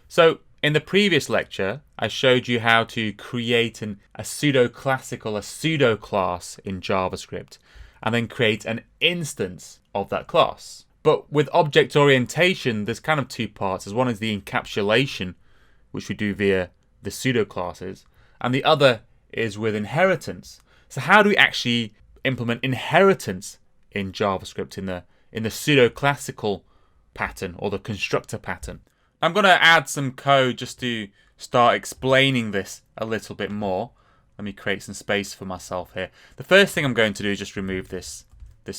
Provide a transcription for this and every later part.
So in the previous lecture, I showed you how to create a pseudo-classical, a pseudo class in JavaScript, and then create an instance of that class. But with object orientation, there's kind of two parts. One is the encapsulation, which we do via the pseudo classes, and the other is with inheritance. So how do we actually implement inheritance in JavaScript in the pseudo classical pattern or the constructor pattern? I'm going to add some code just to start explaining this a little bit more. Let me create some space for myself here. The first thing I'm going to do is just remove this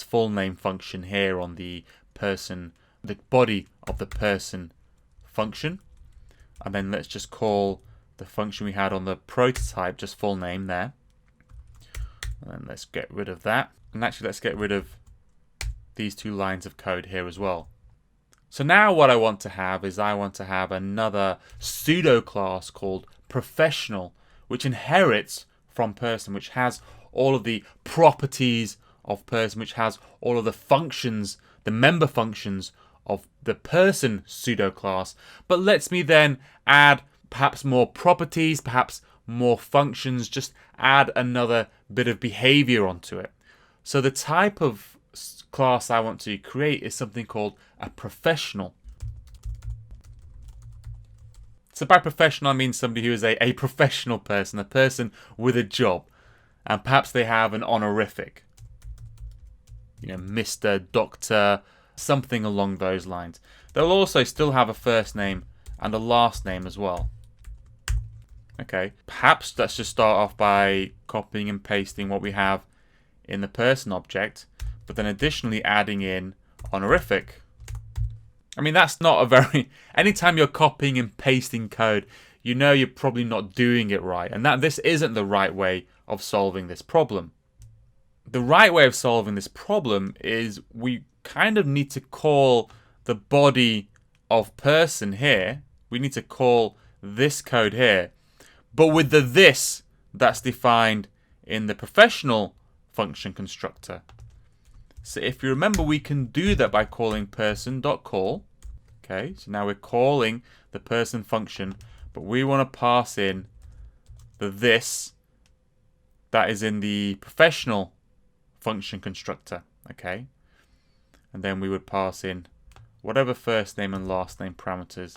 full name function here on the person, the body of the person function. And then let's just call the function we had on the prototype just full name there. And then let's get rid of that. And actually let's get rid of these two lines of code here as well. So now what I want to have is I want to have another pseudo class called professional, which inherits from person, which has all of the properties of person, which has all of the functions, the member functions of the person pseudo class, but lets me then add perhaps more properties, perhaps more functions, just add another bit of behavior onto it. So the type of class I want to create is something called a professional. So by professional I mean somebody who is a professional person, a person with a job, and perhaps they have an honorific, Mr., Doctor, something along those lines. They'll also still have a first name and a last name as well. Okay, perhaps let's just start off by copying and pasting what we have in the person object, but then additionally adding in honorific. I mean, that's not a very... Anytime you're copying and pasting code, you're probably not doing it right. And this isn't the right way of solving this problem. The right way of solving this problem is we kind of need to call the body of person here. We need to call this code here. But with the this that's defined in the professional function constructor. So if you remember, we can do that by calling person.call. Okay, so now we're calling the person function, but we want to pass in the this that is in the professional function constructor. Okay, and then we would pass in whatever first name and last name parameters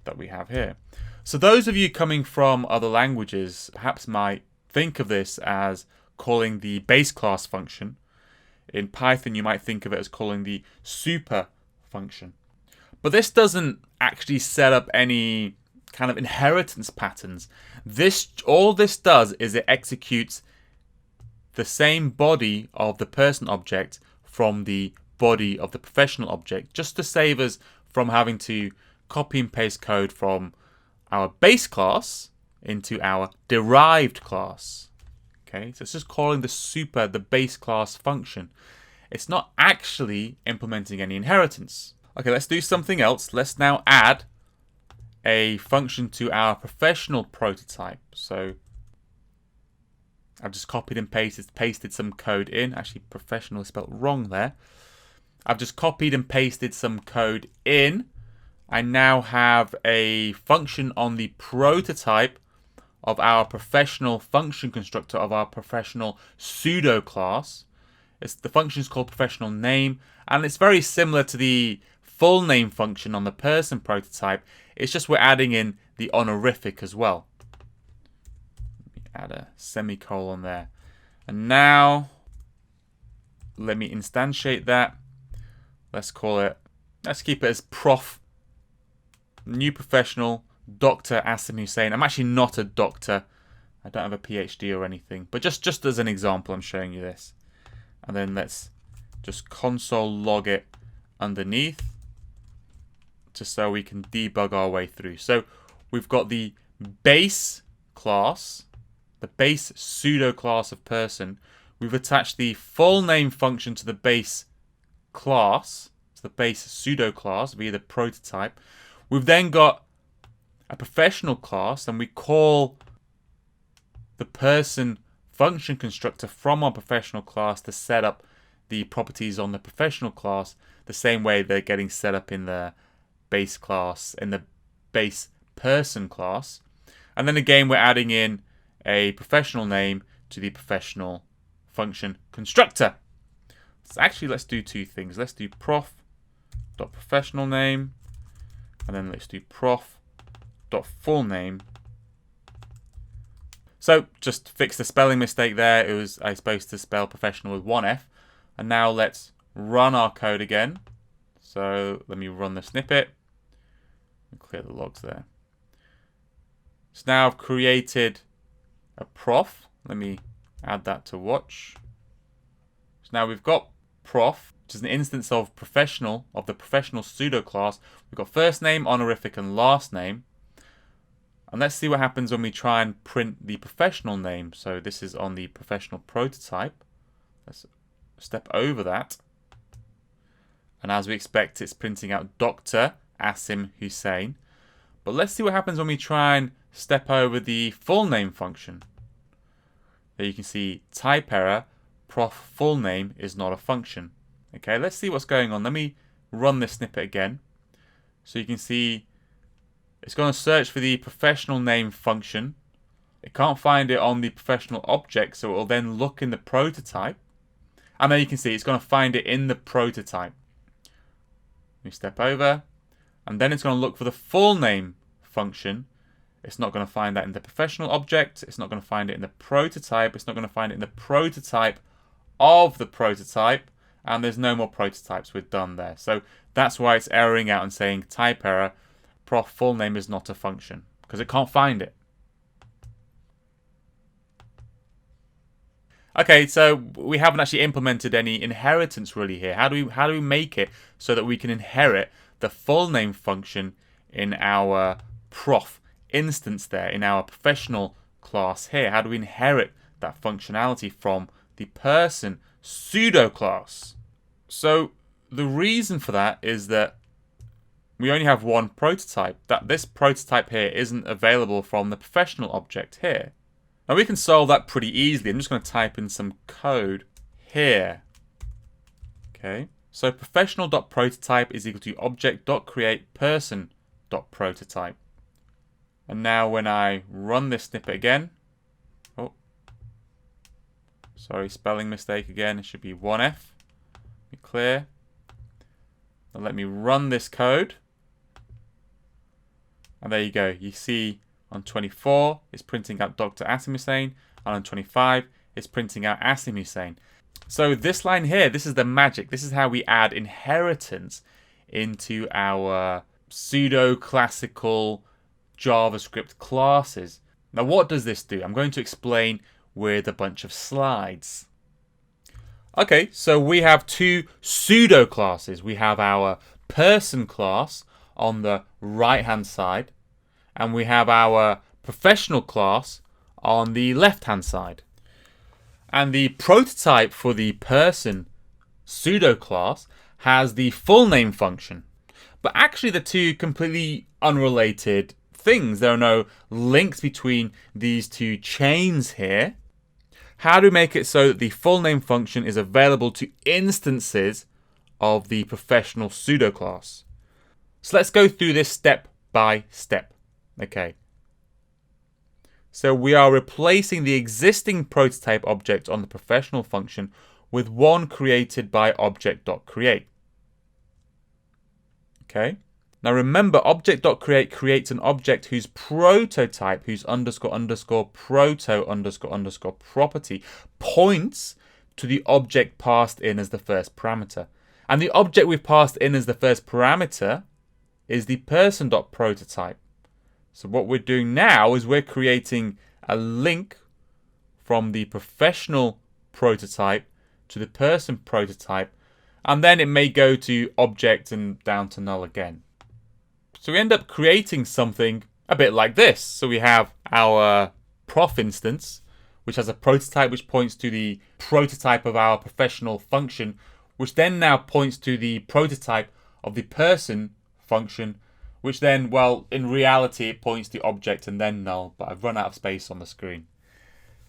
that we have here. So those of you coming from other languages perhaps might think of this as calling the base class function. In Python, you might think of it as calling the super function. But this doesn't actually set up any kind of inheritance patterns. All this does is it executes the same body of the person object from the body of the professional object, just to save us from having to copy and paste code from our base class into our derived class. Okay, so it's just calling the base class function. It's not actually implementing any inheritance. Okay, let's do something else. Let's now add a function to our professional prototype. So I've just copied and pasted some code in. Actually, professional is spelled wrong there. I've just copied and pasted some code in. I now have a function on the prototype of our professional function constructor of our professional pseudo class. The function is called professional name, and it's very similar to the full name function on the person prototype. It's just we're adding in the honorific as well. Let me add a semicolon there. And now let me instantiate that. Let's keep it as prof, new professional, Dr. Asim Hussein. I'm actually not a doctor. I don't have a PhD or anything. But just as an example, I'm showing you this. And then let's just console log it underneath, just so we can debug our way through. So we've got the base class, the base pseudo class of person. We've attached the full name function to the base class, to the base pseudo class via the prototype. We've then got a professional class, and we call the person function constructor from our professional class to set up the properties on the professional class the same way they're getting set up in the base class in the base person class. And then again, we're adding in a professional name to the professional function constructor. So actually, let's do two things. Let's do prof.professional name, and then let's do prof.full name. So just fix the spelling mistake there. I was supposed to spell professional with one F. And now let's run our code again. So let me run the snippet and clear the logs there. So now I've created a prof. Let me add that to watch. So now we've got prof, which is an instance of professional, of the professional pseudo class. We've got first name, honorific, and last name. And let's see what happens when we try and print the professional name. So this is on the professional prototype. Let's step over that. And as we expect, it's printing out Dr. Asim Hussein. But let's see what happens when we try and step over the full name function. There you can see type error, prof full name is not a function. Okay, let's see what's going on. Let me run this snippet again. So you can see it's going to search for the professional name function. It can't find it on the professional object, so it will then look in the prototype. And there you can see it's going to find it in the prototype. We step over, and then it's going to look for the full name function. It's not going to find that in the professional object. It's not going to find it in the prototype. It's not going to find it in the prototype of the prototype. And there's no more prototypes. We're done there. So that's why it's erroring out and saying type error, prof full name is not a function, because it can't find it. Okay, so we haven't actually implemented any inheritance really here. How do we make it so that we can inherit the full name function in our prof instance there, in our professional class here? How do we inherit that functionality from the person pseudo class? So the reason for that is that we only have one prototype. That this prototype here isn't available from the professional object here. Now we can solve that pretty easily. I'm just going to type in some code here. Okay, so professional.prototype is equal to object.createPerson.prototype. And now when I run this snippet again, oh, sorry, spelling mistake again. It should be 1F. Be clear. Now let me run this code. And there you go. You see on 24, it's printing out Dr. Asim Hussein. And on 25, it's printing out Asim Hussein. So this line here, this is the magic. This is how we add inheritance into our pseudo-classical JavaScript classes. Now what does this do? I'm going to explain with a bunch of slides. Okay, so we have two pseudo classes. We have our person class on the right hand side, and we have our professional class on the left hand side. And the prototype for the person pseudo class has the full name function. But actually the two completely unrelated things. There are no links between these two chains here. How do we make it so that the full name function is available to instances of the professional pseudo class? So let's go through this step by step. Okay. So we are replacing the existing prototype object on the professional function with one created by object.create. Okay. Now remember, object.create creates an object whose prototype, whose __proto___ property points to the object passed in as the first parameter. And the object we've passed in as the first parameter is the person.prototype. So what we're doing now is we're creating a link from the professional prototype to the person prototype, and then it may go to object and down to null again. So we end up creating something a bit like this. So we have our prof instance, which has a prototype which points to the prototype of our professional function, which then now points to the prototype of the person function, which then, well, in reality, it points to object and then null, but I've run out of space on the screen.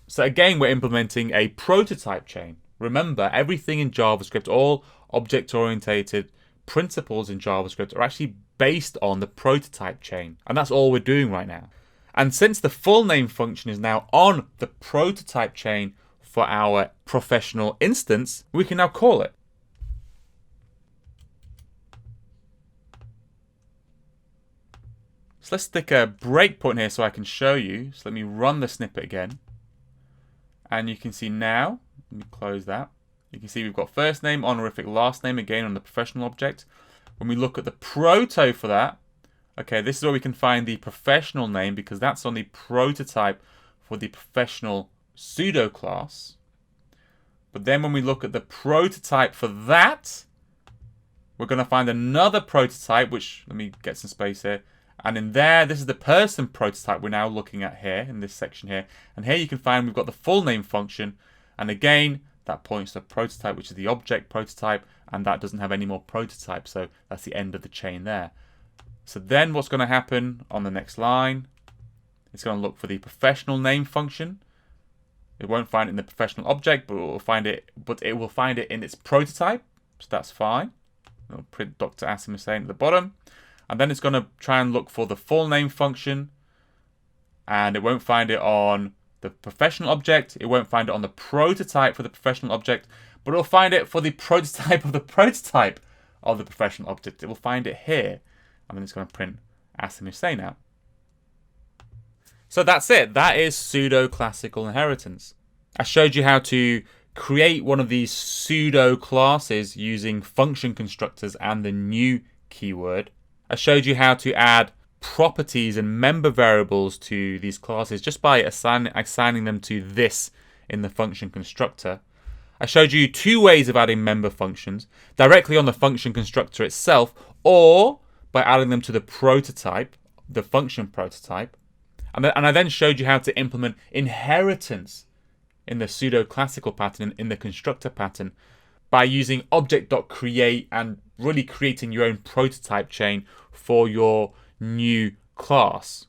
So again, we're implementing a prototype chain. Remember, everything in JavaScript, all object-oriented principles in JavaScript are actually based on the prototype chain. And that's all we're doing right now. And since the full name function is now on the prototype chain for our professional instance, we can now call it. So let's stick a breakpoint here so I can show you. So let me run the snippet again. And you can see now, let me close that. You can see we've got first name, honorific, last name again on the professional object. When we look at the proto for that, okay, this is where we can find the professional name because that's on the prototype for the professional pseudo class. But then when we look at the prototype for that, we're going to find another prototype, which, let me get some space here. And in there, this is the person prototype we're now looking at here in this section here. And here you can find we've got the full name function. And again, that points to a prototype, which is the object prototype. And that doesn't have any more prototypes. So that's the end of the chain there. So then what's going to happen on the next line? It's going to look for the professional name function. It won't find it in the professional object, but it will find it in its prototype. So that's fine. It'll print Dr. Asim Hussain at the bottom. And then it's going to try and look for the full name function. And it won't find it on the professional object. It won't find it on the prototype for the professional object. But it'll find it for the prototype of the prototype of the professional object. It will find it here. And then it's going to print Asim Hussain out. So that's it. That is pseudo-classical inheritance. I showed you how to create one of these pseudo classes using function constructors and the new keyword. I showed you how to add properties and member variables to these classes just by assigning them to this in the function constructor. I showed you two ways of adding member functions, directly on the function constructor itself or by adding them to the prototype, the function prototype. And I then showed you how to implement inheritance in the pseudo-classical pattern, in the constructor pattern, by using object.create and really creating your own prototype chain for your new class.